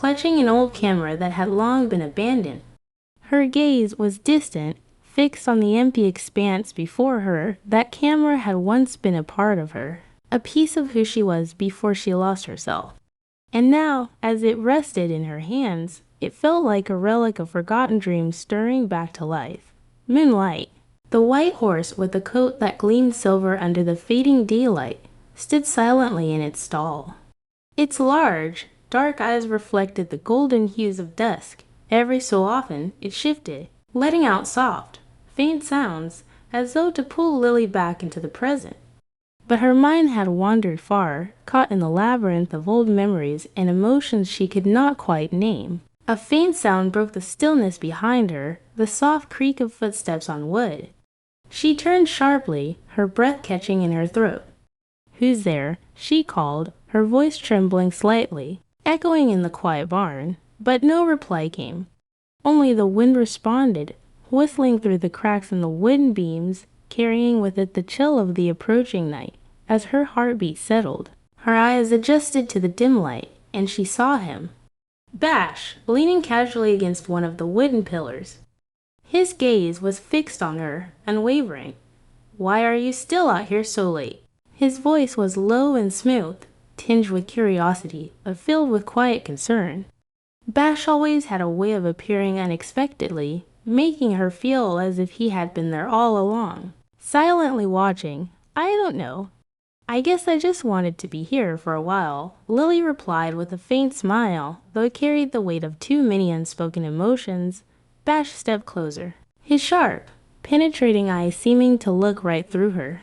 clutching an old camera that had long been abandoned. Her gaze was distant, fixed on the empty expanse before her. That camera had once been a part of her, a piece of who she was before she lost herself. And now, as it rested in her hands, it felt like a relic of forgotten dreams stirring back to life. Moonlight. The white horse with the coat that gleamed silver under the fading daylight stood silently in its stall. Its large, dark eyes reflected the golden hues of dusk. Every so often, it shifted, letting out soft, faint sounds as though to pull Lily back into the present. But her mind had wandered far, caught in the labyrinth of old memories and emotions she could not quite name. A faint sound broke the stillness behind her, the soft creak of footsteps on wood. She turned sharply, her breath catching in her throat. "Who's there?" she called, her voice trembling slightly, echoing in the quiet barn. But no reply came. Only the wind responded, whistling through the cracks in the wooden beams, carrying with it the chill of the approaching night. As her heartbeat settled, her eyes adjusted to the dim light, and she saw him. Bash, leaning casually against one of the wooden pillars. His gaze was fixed on her, unwavering. "Why are you still out here so late?" His voice was low and smooth, tinged with curiosity, but filled with quiet concern. Bash always had a way of appearing unexpectedly, making her feel as if he had been there all along, silently watching. "I don't know. I guess I just wanted to be here for a while," Lily replied with a faint smile, though it carried the weight of too many unspoken emotions. Bash stepped closer, his sharp, penetrating eyes seeming to look right through her.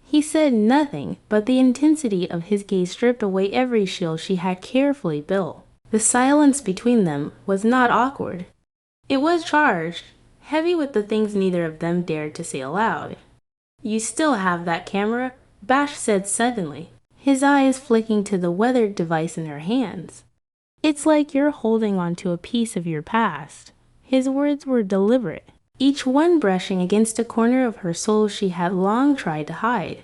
He said nothing, but the intensity of his gaze stripped away every shield she had carefully built. The silence between them was not awkward. It was charged, heavy with the things neither of them dared to say aloud. "You still have that camera?" Bash said suddenly, his eyes flicking to the weathered device in her hands. "It's like you're holding on to a piece of your past." His words were deliberate, each one brushing against a corner of her soul she had long tried to hide.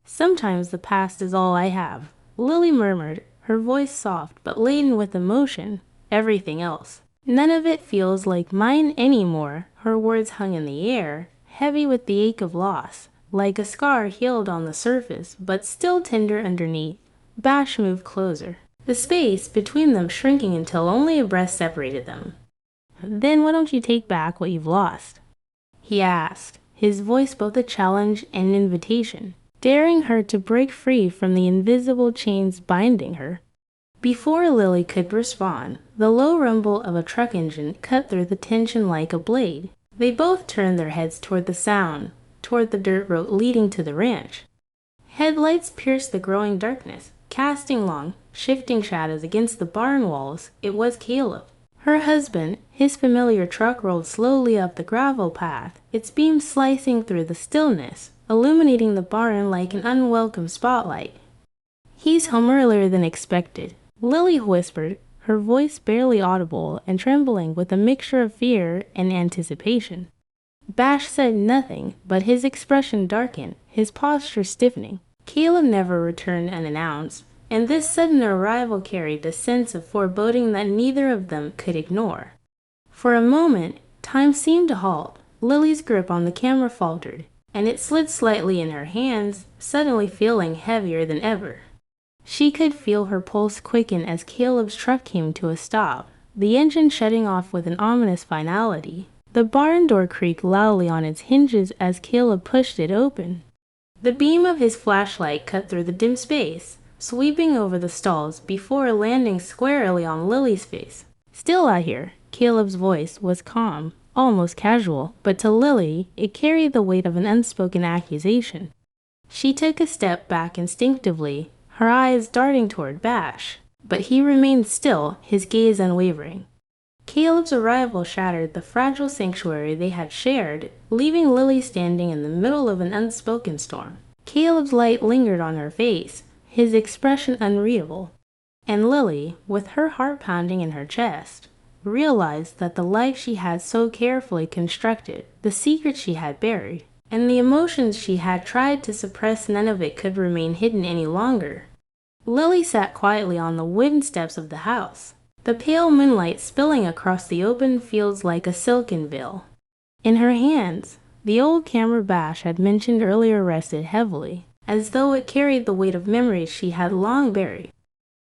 "Sometimes the past is all I have," Lily murmured, her voice soft but laden with emotion. "Everything else. None of it feels like mine anymore." Her words hung in the air, heavy with the ache of loss, like a scar healed on the surface, but still tender underneath. Bash moved closer, the space between them shrinking until only a breath separated them. "Then why don't you take back what you've lost?" he asked, his voice both a challenge and an invitation, daring her to break free from the invisible chains binding her. Before Lily could respond, the low rumble of a truck engine cut through the tension like a blade. They both turned their heads toward the sound, toward the dirt road leading to the ranch. Headlights pierced the growing darkness, casting long, shifting shadows against the barn walls. It was Caleb. Her husband. His familiar truck rolled slowly up the gravel path, its beams slicing through the stillness, illuminating the barn like an unwelcome spotlight. "He's home earlier than expected," Lily whispered, her voice barely audible and trembling with a mixture of fear and anticipation. Bash said nothing, but his expression darkened, his posture stiffening. Caleb never returned unannounced, and this sudden arrival carried a sense of foreboding that neither of them could ignore. For a moment, time seemed to halt. Lily's grip on the camera faltered, and it slid slightly in her hands, suddenly feeling heavier than ever. She could feel her pulse quicken as Caleb's truck came to a stop, the engine shutting off with an ominous finality. The barn door creaked loudly on its hinges as Caleb pushed it open. The beam of his flashlight cut through the dim space, sweeping over the stalls before landing squarely on Lily's face. "Still out here," Caleb's voice was calm, almost casual, but to Lily, it carried the weight of an unspoken accusation. She took a step back instinctively, her eyes darting toward Bash, but he remained still, his gaze unwavering. Caleb's arrival shattered the fragile sanctuary they had shared, leaving Lily standing in the middle of an unspoken storm. Caleb's light lingered on her face, his expression unreadable, and Lily, with her heart pounding in her chest, realized that the life she had so carefully constructed, the secrets she had buried, and the emotions she had tried to suppress, none of it could remain hidden any longer. Lily sat quietly on the wooden steps of the house, the pale moonlight spilling across the open fields like a silken veil. In her hands, the old camera Bash had mentioned earlier rested heavily, as though it carried the weight of memories she had long buried.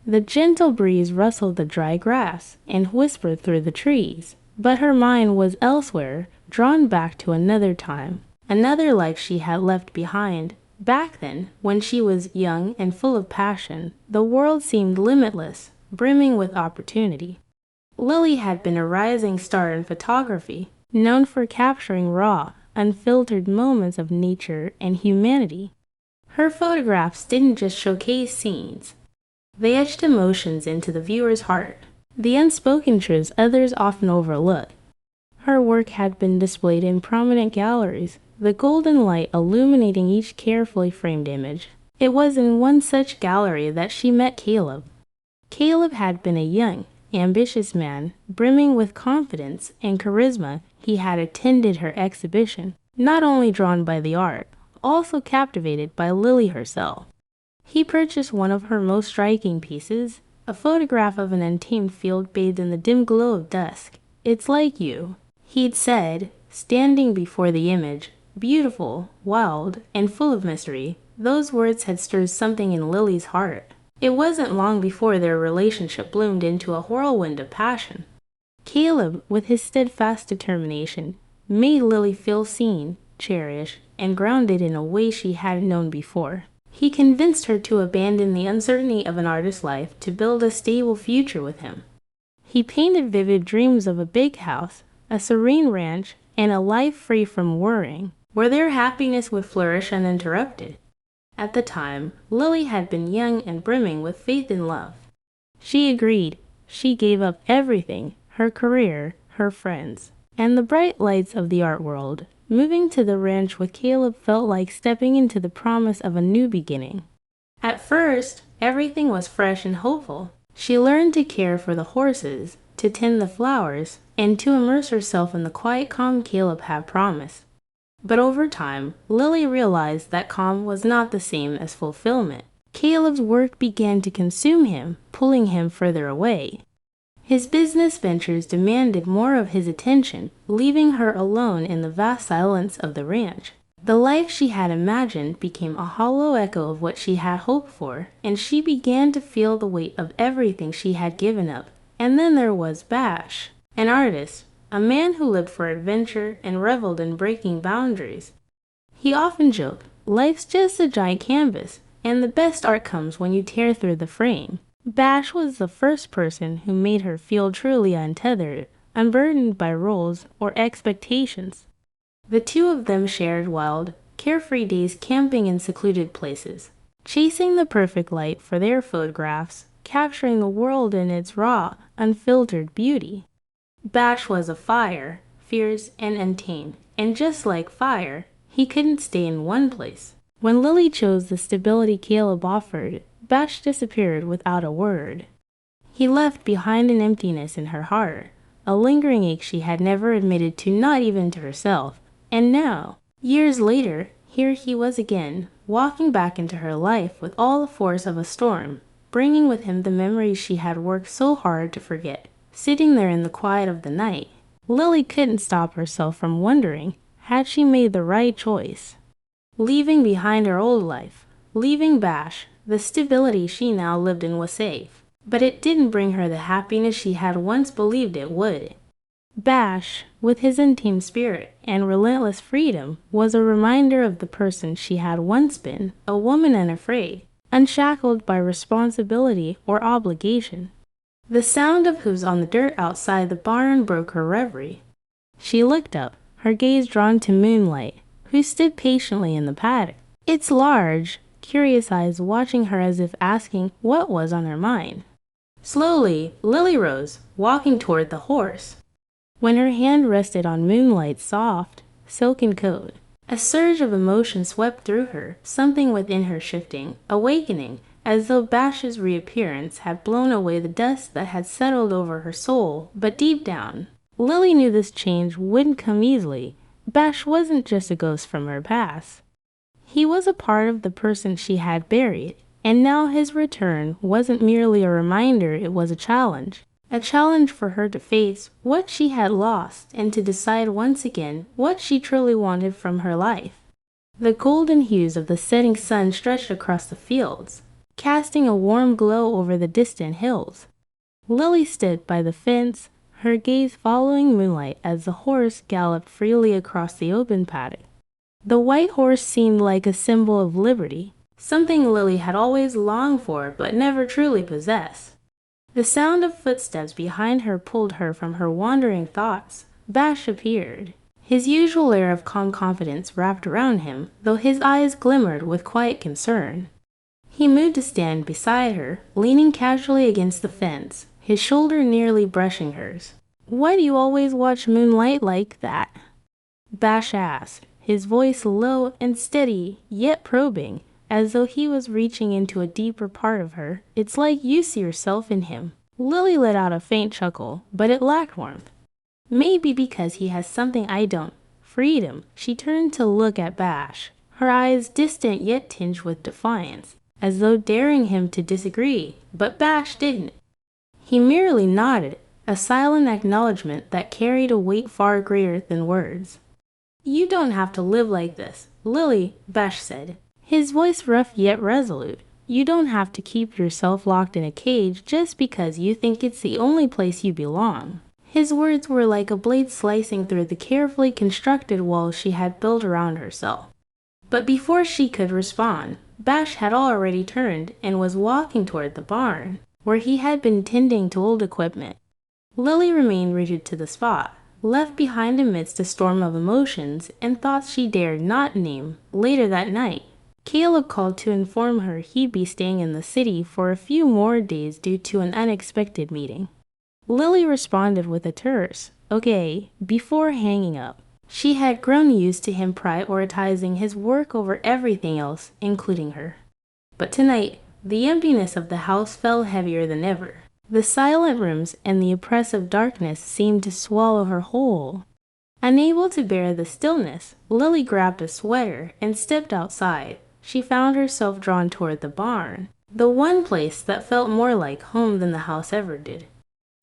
The gentle breeze rustled the dry grass and whispered through the trees, but her mind was elsewhere, drawn back to another time, another life she had left behind. Back then, when she was young and full of passion, the world seemed limitless, brimming with opportunity. Lily had been a rising star in photography, known for capturing raw, unfiltered moments of nature and humanity. Her photographs didn't just showcase scenes. They etched emotions into the viewer's heart, the unspoken truths others often overlook. Her work had been displayed in prominent galleries, the golden light illuminating each carefully framed image. It was in one such gallery that she met Caleb. Caleb had been a young, ambitious man, brimming with confidence and charisma. He had attended her exhibition, not only drawn by the art, also captivated by Lily herself. He purchased one of her most striking pieces, a photograph of an untamed field bathed in the dim glow of dusk. "It's like you," he'd said, standing before the image, beautiful, wild, and full of mystery. Those words had stirred something in Lily's heart. It wasn't long before their relationship bloomed into a whirlwind of passion. Caleb, with his steadfast determination, made Lily feel seen, cherished, and grounded in a way she hadn't known before. He convinced her to abandon the uncertainty of an artist's life to build a stable future with him. He painted vivid dreams of a big house, a serene ranch, and a life free from worrying, where their happiness would flourish uninterrupted. At the time, Lily had been young and brimming with faith and love. She agreed. She gave up everything, her career, her friends, and the bright lights of the art world. Moving to the ranch with Caleb felt like stepping into the promise of a new beginning. At first, everything was fresh and hopeful. She learned to care for the horses, to tend the flowers, and to immerse herself in the quiet calm Caleb had promised. But over time, Lily realized that calm was not the same as fulfillment. Caleb's work began to consume him, pulling him further away. His business ventures demanded more of his attention, leaving her alone in the vast silence of the ranch. The life she had imagined became a hollow echo of what she had hoped for, and she began to feel the weight of everything she had given up. And then there was Bash, an artist, a man who lived for adventure and reveled in breaking boundaries. He often joked, "Life's just a giant canvas, and the best art comes when you tear through the frame." Bash was the first person who made her feel truly untethered, unburdened by roles or expectations. The two of them shared wild, carefree days camping in secluded places, chasing the perfect light for their photographs, capturing the world in its raw, unfiltered beauty. Bash was a fire, fierce and untamed, and just like fire, he couldn't stay in one place. When Lily chose the stability Caleb offered, Bash disappeared without a word. He left behind an emptiness in her heart, a lingering ache she had never admitted to, not even to herself. And now, years later, here he was again, walking back into her life with all the force of a storm, bringing with him the memories she had worked so hard to forget. Sitting there in the quiet of the night, Lily couldn't stop herself from wondering, had she made the right choice? Leaving behind her old life, leaving Bash, the stability she now lived in was safe, but it didn't bring her the happiness she had once believed it would. Bash, with his untamed spirit and relentless freedom, was a reminder of the person she had once been, a woman unafraid, unshackled by responsibility or obligation. The sound of hooves on the dirt outside the barn broke her reverie. She looked up, her gaze drawn to Moonlight, who stood patiently in the paddock, its large, curious eyes watching her as if asking what was on her mind. Slowly, Lily rose, walking toward the horse. When her hand rested on Moonlight's soft, silken coat, a surge of emotion swept through her, something within her shifting, awakening, as though Bash's reappearance had blown away the dust that had settled over her soul. But deep down, Lily knew this change wouldn't come easily. Bash wasn't just a ghost from her past. He was a part of the person she had buried, and now his return wasn't merely a reminder, it was a challenge. A challenge for her to face what she had lost and to decide once again what she truly wanted from her life. The golden hues of the setting sun stretched across the fields, casting a warm glow over the distant hills. Lily stood by the fence, her gaze following moonlight as the horse galloped freely across the open paddock. The white horse seemed like a symbol of liberty, something Lily had always longed for but never truly possessed. The sound of footsteps behind her pulled her from her wandering thoughts. Bash appeared. His usual air of calm confidence wrapped around him, though his eyes glimmered with quiet concern. He moved to stand beside her, leaning casually against the fence, his shoulder nearly brushing hers. "Why do you always watch moonlight like that?" Bash asked, his voice low and steady, yet probing, as though he was reaching into a deeper part of her. "It's like you see yourself in him." Lily let out a faint chuckle, but it lacked warmth. "Maybe because he has something I don't. Freedom." She turned to look at Bash, her eyes distant yet tinged with defiance, as though daring him to disagree, but Bash didn't. He merely nodded, a silent acknowledgement that carried a weight far greater than words. "You don't have to live like this, Lily," Bash said, his voice rough yet resolute. "You don't have to keep yourself locked in a cage just because you think it's the only place you belong." His words were like a blade slicing through the carefully constructed walls she had built around herself. But before she could respond, Bash had already turned and was walking toward the barn, where he had been tending to old equipment. Lily remained rooted to the spot, left behind amidst a storm of emotions and thoughts she dared not name. Later that night, Caleb called to inform her he'd be staying in the city for a few more days due to an unexpected meeting. Lily responded with a terse, "Okay," before hanging up. She had grown used to him prioritizing his work over everything else, including her. But tonight, the emptiness of the house felt heavier than ever. The silent rooms and the oppressive darkness seemed to swallow her whole. Unable to bear the stillness, Lily grabbed a sweater and stepped outside. She found herself drawn toward the barn, the one place that felt more like home than the house ever did.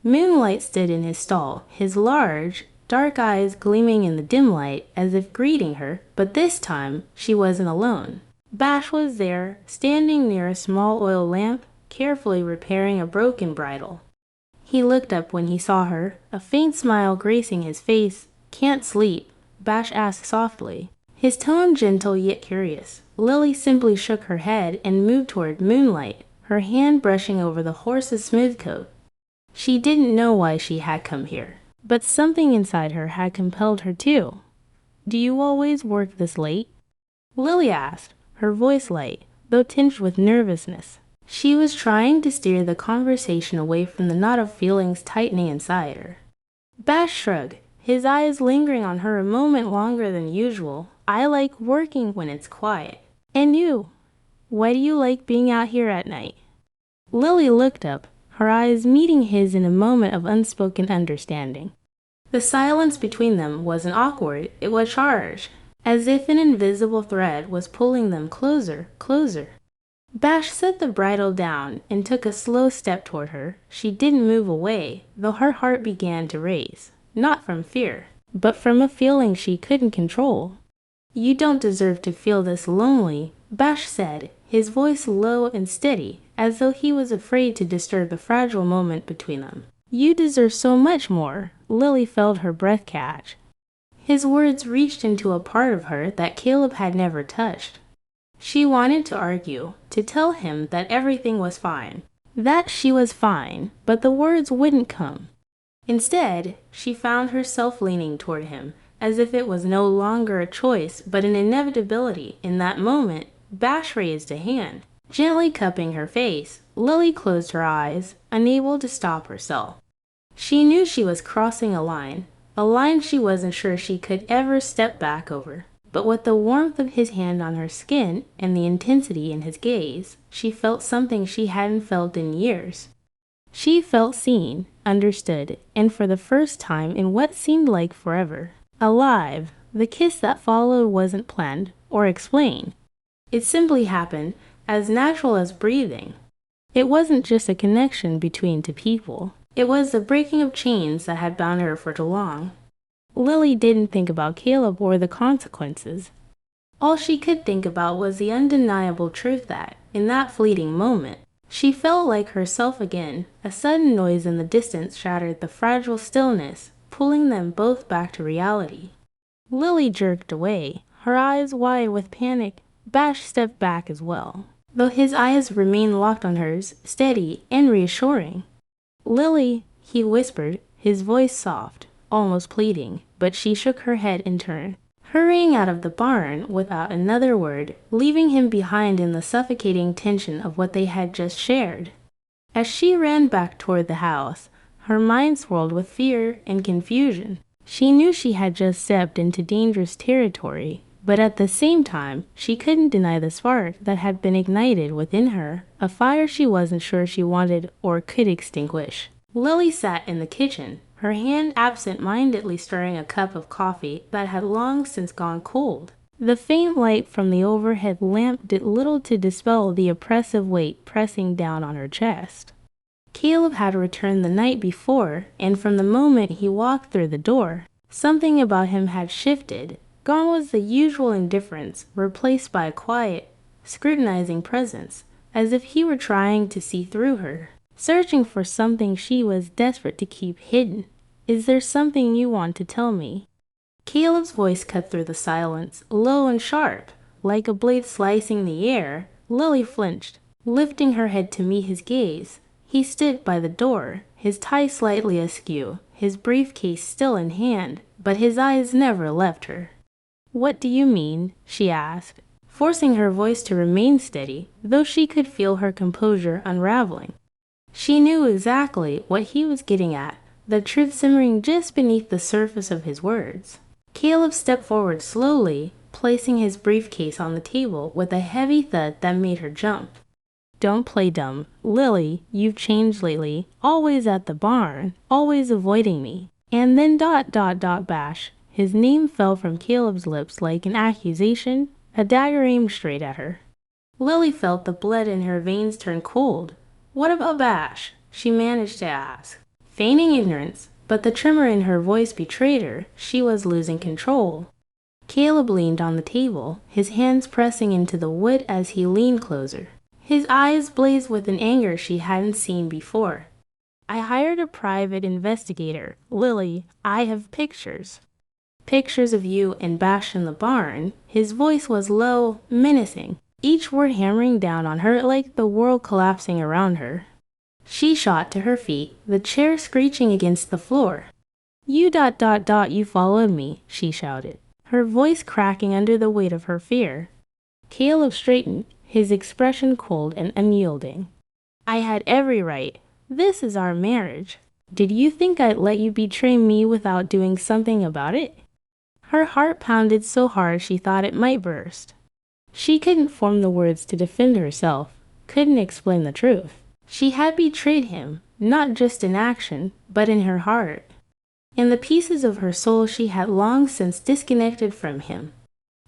Moonlight stood in his stall, his large, dark eyes gleaming in the dim light as if greeting her, but this time she wasn't alone. Bash was there, standing near a small oil lamp, carefully repairing a broken bridle. He looked up when he saw her, a faint smile gracing his face. "Can't sleep?" Bash asked softly, his tone gentle yet curious. Lily simply shook her head and moved toward Moonlight, her hand brushing over the horse's smooth coat. She didn't know why she had come here, but something inside her had compelled her to. "Do you always work this late?" Lily asked, her voice light, though tinged with nervousness. She was trying to steer the conversation away from the knot of feelings tightening inside her. Bash shrugged, his eyes lingering on her a moment longer than usual. "I like working when it's quiet." "And you? Why do you like being out here at night?" Lily looked up, her eyes meeting his in a moment of unspoken understanding. The silence between them wasn't awkward, it was charged, as if an invisible thread was pulling them closer, closer. Bash set the bridle down and took a slow step toward her. She didn't move away, though her heart began to race, not from fear, but from a feeling she couldn't control. "You don't deserve to feel this lonely," Bash said, his voice low and steady, as though he was afraid to disturb the fragile moment between them. "You deserve so much more." Lily felt her breath catch. His words reached into a part of her that Caleb had never touched. She wanted to argue, to tell him that everything was fine, that she was fine, but the words wouldn't come. Instead, she found herself leaning toward him, as if it was no longer a choice but an inevitability. In that moment, Bash raised a hand, gently cupping her face. Lily closed her eyes, unable to stop herself. She knew she was crossing a line she wasn't sure she could ever step back over. But with the warmth of his hand on her skin and the intensity in his gaze, she felt something she hadn't felt in years. She felt seen, understood, and for the first time in what seemed like forever, alive. The kiss that followed wasn't planned or explained. It simply happened, as natural as breathing. It wasn't just a connection between two people. It was the breaking of chains that had bound her for too long. Lily didn't think about Caleb or the consequences. All she could think about was the undeniable truth that, in that fleeting moment, she felt like herself again. A sudden noise in the distance shattered the fragile stillness, pulling them both back to reality. Lily jerked away, her eyes wide with panic. Bash stepped back as well, though his eyes remained locked on hers, steady and reassuring. "Lily," he whispered, his voice soft, almost pleading, but she shook her head in turn, hurrying out of the barn without another word, leaving him behind in the suffocating tension of what they had just shared. As she ran back toward the house, her mind swirled with fear and confusion. She knew she had just stepped into dangerous territory, but at the same time, she couldn't deny the spark that had been ignited within her, a fire she wasn't sure she wanted or could extinguish. Lily sat in the kitchen, her hand absent-mindedly stirring a cup of coffee that had long since gone cold. The faint light from the overhead lamp did little to dispel the oppressive weight pressing down on her chest. Caleb had returned the night before, and from the moment he walked through the door, something about him had shifted. Gone was the usual indifference, replaced by a quiet, scrutinizing presence, as if he were trying to see through her, searching for something she was desperate to keep hidden. "Is there something you want to tell me?" Caleb's voice cut through the silence, low and sharp, like a blade slicing the air. Lily flinched, lifting her head to meet his gaze. He stood by the door, his tie slightly askew, his briefcase still in hand, but his eyes never left her. "What do you mean?" she asked, forcing her voice to remain steady, though she could feel her composure unraveling. She knew exactly what he was getting at, the truth simmering just beneath the surface of his words. Caleb stepped forward slowly, placing his briefcase on the table with a heavy thud that made her jump. "Don't play dumb. Lily, you've changed lately, always at the barn, always avoiding me." And then ... Bash. His name fell from Caleb's lips like an accusation, a dagger aimed straight at her. Lily felt the blood in her veins turn cold. "What about Bash?" she managed to ask, feigning ignorance, but the tremor in her voice betrayed her. She was losing control. Caleb leaned on the table, his hands pressing into the wood as he leaned closer. His eyes blazed with an anger she hadn't seen before. "I hired a private investigator. Lily, I have pictures." "Pictures of you and Bash in the barn." His voice was low, menacing, each word hammering down on her like the world collapsing around her. She shot to her feet, the chair screeching against the floor. You followed me," she shouted, her voice cracking under the weight of her fear. Caleb straightened, his expression cold and unyielding. "I had every right. This is our marriage. Did you think I'd let you betray me without doing something about it?" Her heart pounded so hard she thought it might burst. She couldn't form the words to defend herself, couldn't explain the truth. She had betrayed him, not just in action, but in her heart. In the pieces of her soul she had long since disconnected from him.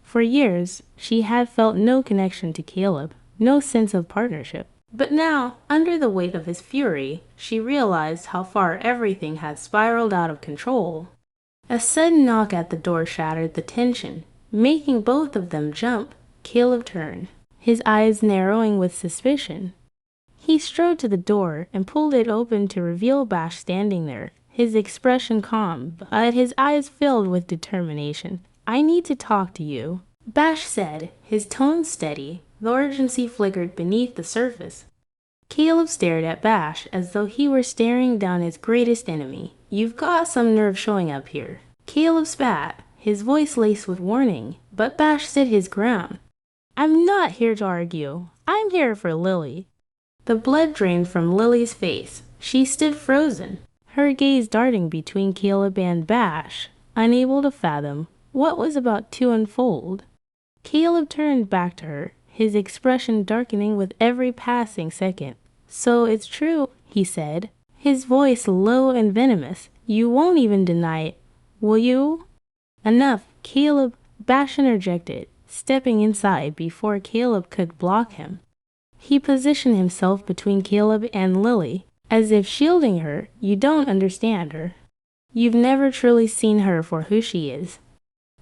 For years, she had felt no connection to Caleb, no sense of partnership. But now, under the weight of his fury, she realized how far everything had spiraled out of control. A sudden knock at the door shattered the tension, making both of them jump. Caleb turned, his eyes narrowing with suspicion. He strode to the door and pulled it open to reveal Bash standing there, his expression calm, but his eyes filled with determination. "I need to talk to you," Bash said, his tone steady, though urgency flickered beneath the surface. Caleb stared at Bash as though he were staring down his greatest enemy. "You've got some nerve showing up here." Caleb spat, his voice laced with warning, but Bash stood his ground. "I'm not here to argue. I'm here for Lily." The blood drained from Lily's face. She stood frozen, her gaze darting between Caleb and Bash, unable to fathom what was about to unfold. Caleb turned back to her, his expression darkening with every passing second. "So it's true," he said, his voice low and venomous. "You won't even deny it, will you?" "Enough, Caleb," Bash interjected, stepping inside before Caleb could block him. He positioned himself between Caleb and Lily, as if shielding her. You don't understand her. You've never truly seen her for who she is.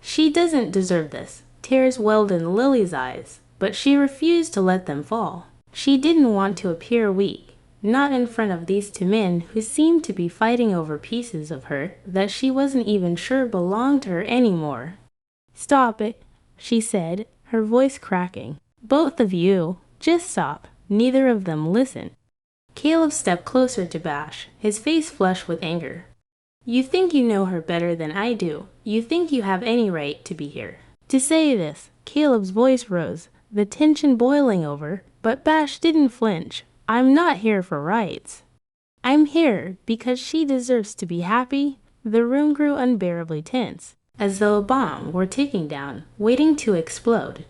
She doesn't deserve this. Tears welled in Lily's eyes, but she refused to let them fall. She didn't want to appear weak, not in front of these two men who seemed to be fighting over pieces of her that she wasn't even sure belonged to her anymore. "Stop it," she said, her voice cracking. "Both of you, just stop." Neither of them listened. Caleb stepped closer to Bash, his face flushed with anger. "You think you know her better than I do. You think you have any right to be here." To say this, Caleb's voice rose, the tension boiling over, but Bash didn't flinch. "I'm not here for rights. I'm here because she deserves to be happy." The room grew unbearably tense, as though a bomb were ticking down, waiting to explode.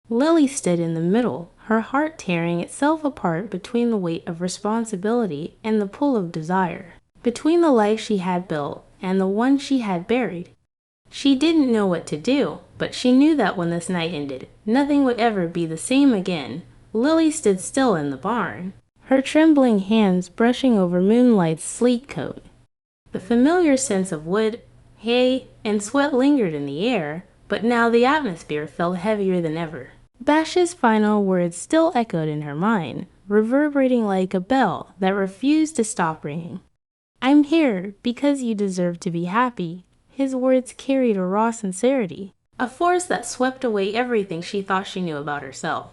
Lily stood in the middle, her heart tearing itself apart between the weight of responsibility and the pull of desire, between the life she had built and the one she had buried. She didn't know what to do, but she knew that when this night ended, nothing would ever be the same again. Lily stood still in the barn, her trembling hands brushing over Moonlight's sleek coat. The familiar sense of wood, hay, and sweat lingered in the air, but now the atmosphere felt heavier than ever. Bash's final words still echoed in her mind, reverberating like a bell that refused to stop ringing. "I'm here because you deserve to be happy." His words carried a raw sincerity, a force that swept away everything she thought she knew about herself.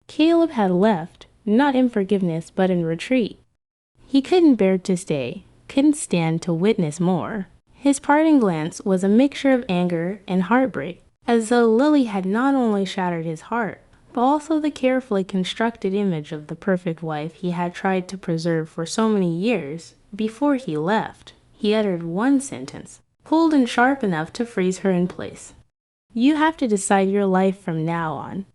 Caleb had left, not in forgiveness but in retreat. He couldn't bear to stay, couldn't stand to witness more. His parting glance was a mixture of anger and heartbreak, as though Lily had not only shattered his heart, but also the carefully constructed image of the perfect wife he had tried to preserve for so many years. Before he left, he uttered one sentence, pulled and sharp enough to freeze her in place. "You have to decide your life from now on."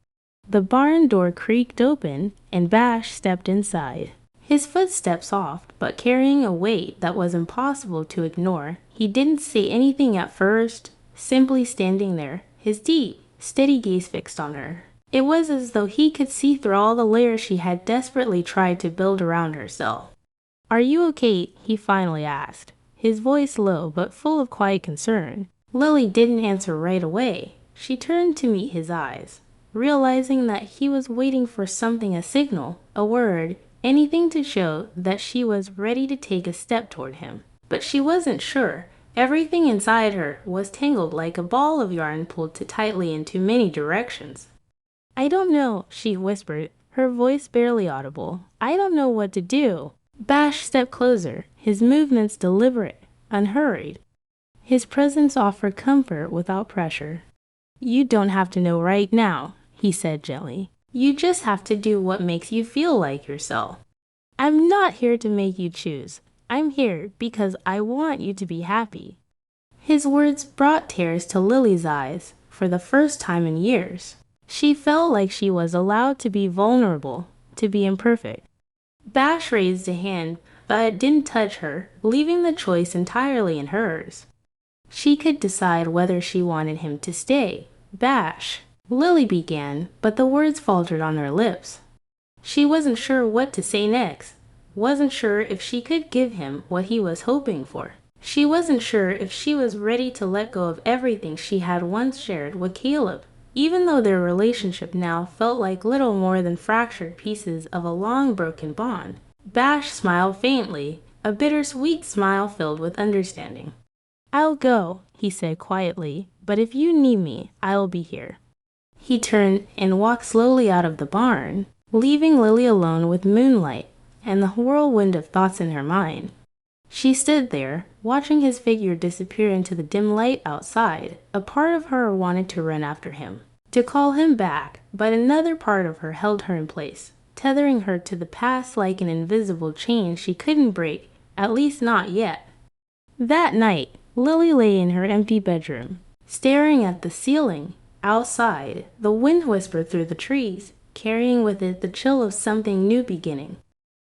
The barn door creaked open, and Bash stepped inside. His footsteps soft, but carrying a weight that was impossible to ignore. He didn't say anything at first, simply standing there, his deep, steady gaze fixed on her. It was as though he could see through all the layers she had desperately tried to build around herself. "Are you okay?" he finally asked, his voice low but full of quiet concern. Lily didn't answer right away. She turned to meet his eyes, realizing that he was waiting for something, a signal, a word, anything to show that she was ready to take a step toward him. But she wasn't sure. Everything inside her was tangled like a ball of yarn pulled too tightly in too many directions. "I don't know," she whispered, her voice barely audible. "I don't know what to do." Bash stepped closer, his movements deliberate, unhurried. His presence offered comfort without pressure. "You don't have to know right now," he said gently. "You just have to do what makes you feel like yourself. I'm not here to make you choose. I'm here because I want you to be happy." His words brought tears to Lily's eyes for the first time in years. She felt like she was allowed to be vulnerable, to be imperfect. Bash raised a hand, but it didn't touch her, leaving the choice entirely in hers. She could decide whether she wanted him to stay. "Bash," Lily began, but the words faltered on her lips. She wasn't sure what to say next, wasn't sure if she could give him what he was hoping for. She wasn't sure if she was ready to let go of everything she had once shared with Caleb, even though their relationship now felt like little more than fractured pieces of a long broken bond. Bash smiled faintly, a bittersweet smile filled with understanding. "I'll go," he said quietly, "but if you need me, I'll be here." He turned and walked slowly out of the barn, leaving Lily alone with Moonlight and the whirlwind of thoughts in her mind. She stood there, watching his figure disappear into the dim light outside. A part of her wanted to run after him, to call him back, but another part of her held her in place, tethering her to the past like an invisible chain she couldn't break, at least not yet. That night, Lily lay in her empty bedroom, staring at the ceiling. Outside, the wind whispered through the trees, carrying with it the chill of something new beginning.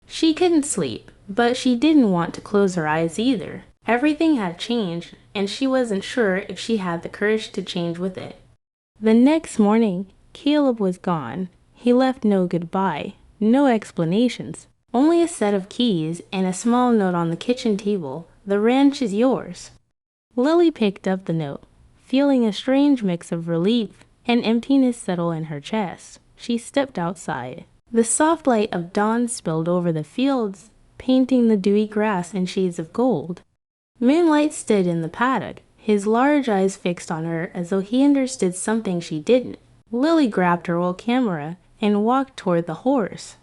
She couldn't sleep, but she didn't want to close her eyes either. Everything had changed, and she wasn't sure if she had the courage to change with it. The next morning, Caleb was gone. He left no goodbye, no explanations, Only a set of keys and a small note on the kitchen table. The ranch is yours. Lily picked up the note, feeling a strange mix of relief and emptiness settle in her chest. She stepped outside. The soft light of dawn spilled over the fields, painting the dewy grass in shades of gold. Moonlight stood in the paddock, his large eyes fixed on her as though he understood something she didn't. Lily grabbed her old camera and walked toward the horse.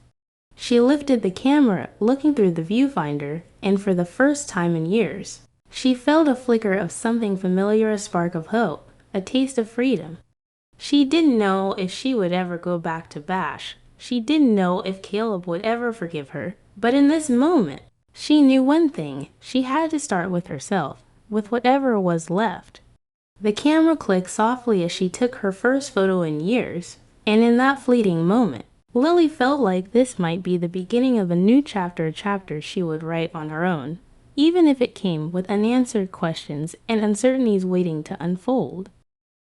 She lifted the camera, looking through the viewfinder, and for the first time in years, she felt a flicker of something familiar, a spark of hope, a taste of freedom. She didn't know if she would ever go back to Bash. She didn't know if Caleb would ever forgive her. But in this moment, she knew one thing. She had to start with herself, with whatever was left. The camera clicked softly as she took her first photo in years, and in that fleeting moment, Lily felt like this might be the beginning of a new chapter she would write on her own, even if it came with unanswered questions and uncertainties waiting to unfold.